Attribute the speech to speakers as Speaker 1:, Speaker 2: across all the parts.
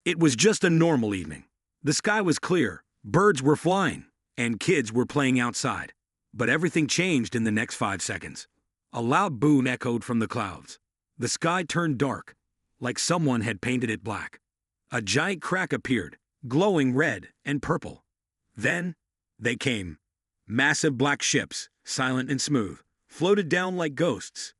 Speaker 1: It was just a normal evening. The sky was clear, birds were flying, and kids were playing outside. But everything changed in the next 5 seconds. A loud boom echoed from the clouds. The sky turned dark, like someone had painted it black. A giant crack appeared, glowing red and purple. Then, they came. Massive black ships, silent and smooth, floated down like ghosts.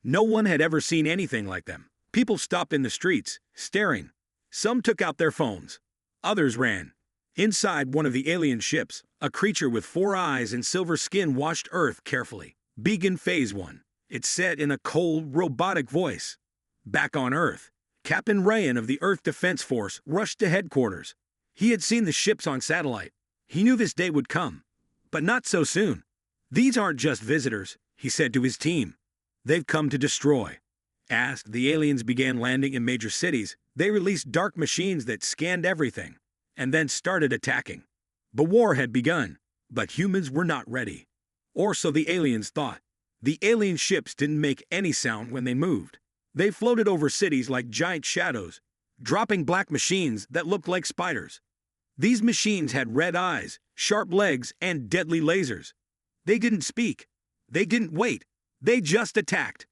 Speaker 1: No one had ever seen anything like them. People stopped in the streets, staring. Some took out their phones. Others ran. Inside one of the alien ships, a creature with 4 eyes and silver skin watched Earth carefully. "Begin Phase 1, it said in a cold, robotic voice. Back on Earth, Captain Ryan of the Earth Defense Force rushed to headquarters. He had seen the ships on satellite. He knew this day would come. But not so soon. "These aren't just visitors," he said to his team. "They've come to destroy." As the aliens began landing in major cities, they released dark machines that scanned everything, and then started attacking. The war had begun, but humans were not ready. Or so the aliens thought. The alien ships didn't make any sound when they moved. They floated over cities like giant shadows, dropping black machines that looked like spiders. These machines had red eyes, sharp legs, and deadly lasers. They didn't speak. They didn't wait. They just attacked.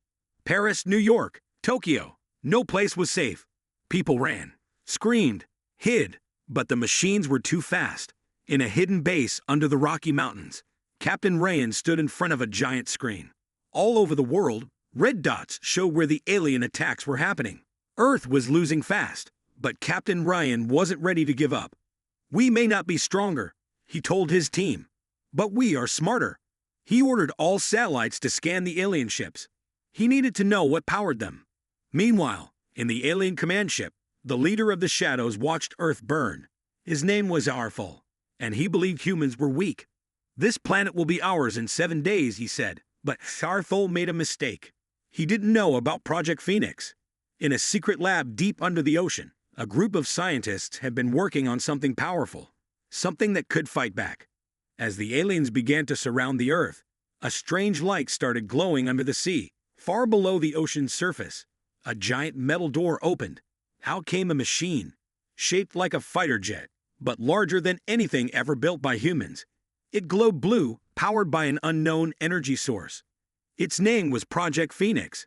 Speaker 1: Paris, New York, Tokyo. No place was safe. People ran, screamed, hid, but the machines were too fast. In a hidden base under the Rocky Mountains, Captain Ryan stood in front of a giant screen. All over the world, red dots showed where the alien attacks were happening. Earth was losing fast, but Captain Ryan wasn't ready to give up. "We may not be stronger," he told his team, "but we are smarter." He ordered all satellites to scan the alien ships. He needed to know what powered them. Meanwhile, in the alien command ship, the leader of the shadows watched Earth burn. His name was Arful, and he believed humans were weak. "This planet will be ours in 7 days," he said. But Arful made a mistake. He didn't know about Project Phoenix. In a secret lab deep under the ocean, a group of scientists had been working on something powerful, something that could fight back. As the aliens began to surround the Earth, a strange light started glowing under the sea, far below the ocean's surface. A giant metal door opened. Out came a machine, shaped like a fighter jet, but larger than anything ever built by humans. It glowed blue, powered by an unknown energy source. Its name was Project Phoenix.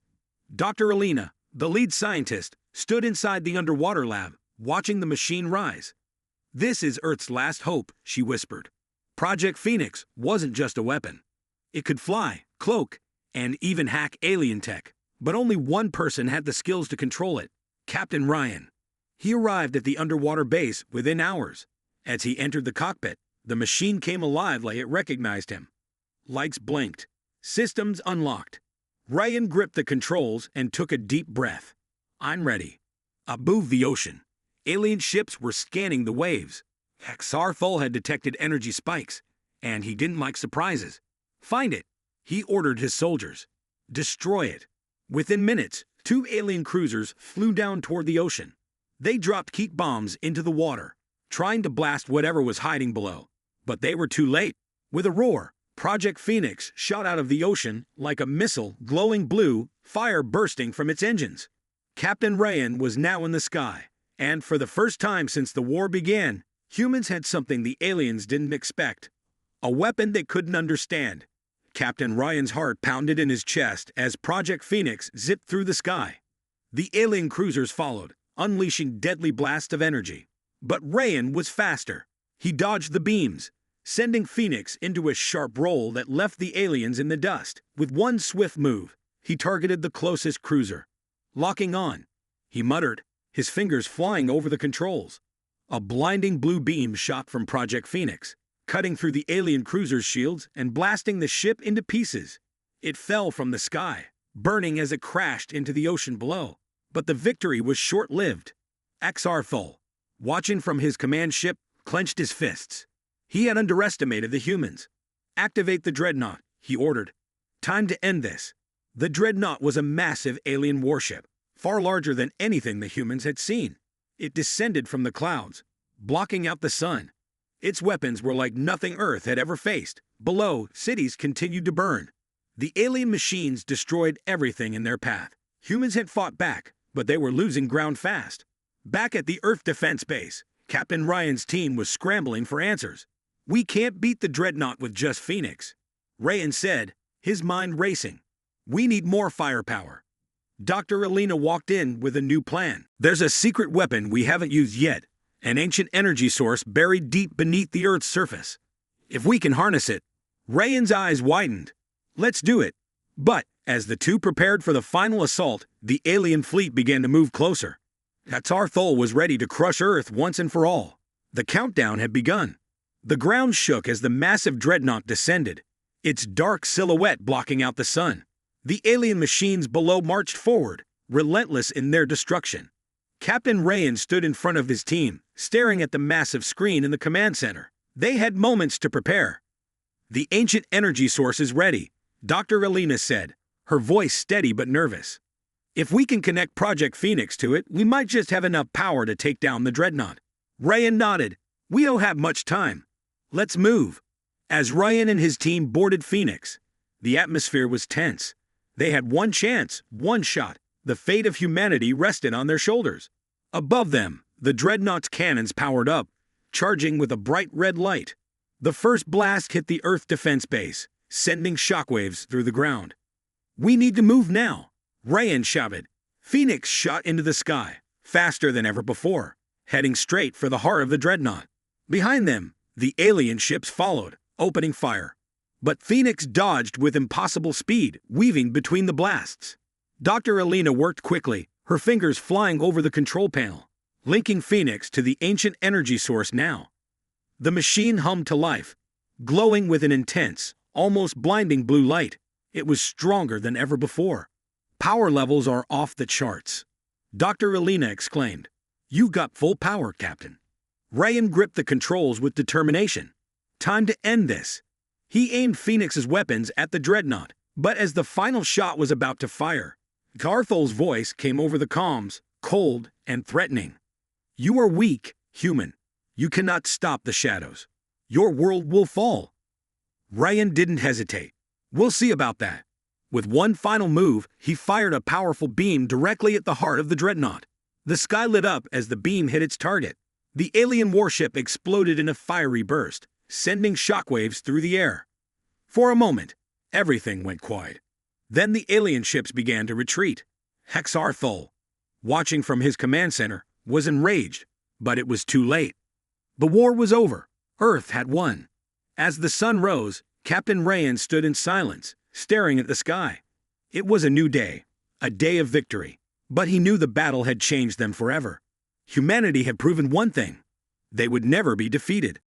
Speaker 1: Dr. Alina, the lead scientist, stood inside the underwater lab, watching the machine rise. "This is Earth's last hope," she whispered. Project Phoenix wasn't just a weapon. It could fly, cloak, and even hack alien tech. But only one person had the skills to control it: Captain Ryan. He arrived at the underwater base within hours. As he entered the cockpit, the machine came alive like it recognized him. Lights blinked. Systems unlocked. Ryan gripped the controls and took a deep breath. "I'm ready." Above the ocean, alien ships were scanning the waves. Arful had detected energy spikes, and he didn't like surprises. "Find it," he ordered his soldiers. "Destroy it." Within minutes, 2 alien cruisers flew down toward the ocean. They dropped keep bombs into the water, trying to blast whatever was hiding below. But they were too late. With a roar, Project Phoenix shot out of the ocean like a missile, glowing blue, fire bursting from its engines. Captain Ryan was now in the sky, and for the first time since the war began, humans had something the aliens didn't expect: a weapon they couldn't understand. Captain Ryan's heart pounded in his chest as Project Phoenix zipped through the sky. The alien cruisers followed, unleashing deadly blasts of energy. But Ryan was faster. He dodged the beams, sending Phoenix into a sharp roll that left the aliens in the dust. With one swift move, he targeted the closest cruiser. Locking on, he muttered, his fingers flying over the controls. A blinding blue beam shot from Project Phoenix, cutting through the alien cruiser's shields and blasting the ship into pieces. It fell from the sky, burning as it crashed into the ocean below. But the victory was short-lived. Arful, watching from his command ship, clenched his fists. He had underestimated the humans. "Activate the dreadnought," he ordered. "Time to end this." The dreadnought was a massive alien warship, far larger than anything the humans had seen. It descended from the clouds, blocking out the sun. Its weapons were like nothing Earth had ever faced. Below, cities continued to burn. The alien machines destroyed everything in their path. Humans had fought back, but they were losing ground fast. Back at the Earth Defense Base, Captain Ryan's team was scrambling for answers. "We can't beat the dreadnought with just Phoenix," Ryan said, his mind racing. "We need more firepower." Dr. Alina walked in with a new plan. "There's a secret weapon we haven't used yet, an ancient energy source buried deep beneath the Earth's surface. If we can harness it." Ryan's eyes widened. "Let's do it." But, as the two prepared for the final assault, the alien fleet began to move closer. Hatzarthol was ready to crush Earth once and for all. The countdown had begun. The ground shook as the massive dreadnought descended, its dark silhouette blocking out the sun. The alien machines below marched forward, relentless in their destruction. Captain Ryan stood in front of his team, staring at the massive screen in the command center. They had moments to prepare. "The ancient energy source is ready," Dr. Alina said, her voice steady but nervous. "If we can connect Project Phoenix to it, we might just have enough power to take down the dreadnought." Ryan nodded. "We don't have much time. Let's move." As Ryan and his team boarded Phoenix, the atmosphere was tense. They had one chance, one shot. The fate of humanity rested on their shoulders. Above them, the dreadnought's cannons powered up, charging with a bright red light. The first blast hit the Earth Defense Base, sending shockwaves through the ground. "We need to move now," Ryan shouted. Phoenix shot into the sky, faster than ever before, heading straight for the heart of the dreadnought. Behind them, the alien ships followed, opening fire. But Phoenix dodged with impossible speed, weaving between the blasts. Dr. Alina worked quickly, her fingers flying over the control panel, linking Phoenix to the ancient energy source now. The machine hummed to life, glowing with an intense, almost blinding blue light. It was stronger than ever before. "Power levels are off the charts," Dr. Alina exclaimed. "You got full power, Captain." Ryan gripped the controls with determination. Time to end this. He aimed Phoenix's weapons at the dreadnought, but as the final shot was about to fire, Garthol's voice came over the comms, cold and threatening. "You are weak, human. You cannot stop the shadows. Your world will fall." Ryan didn't hesitate. "We'll see about that." With one final move, he fired a powerful beam directly at the heart of the dreadnought. The sky lit up as the beam hit its target. The alien warship exploded in a fiery burst, sending shockwaves through the air. For a moment, everything went quiet. Then the alien ships began to retreat. Hatzarthol, watching from his command center, was enraged, but it was too late. The war was over. Earth had won. As the sun rose, Captain Ryan stood in silence, staring at the sky. It was a new day, a day of victory. But he knew the battle had changed them forever. Humanity had proven one thing: they would never be defeated.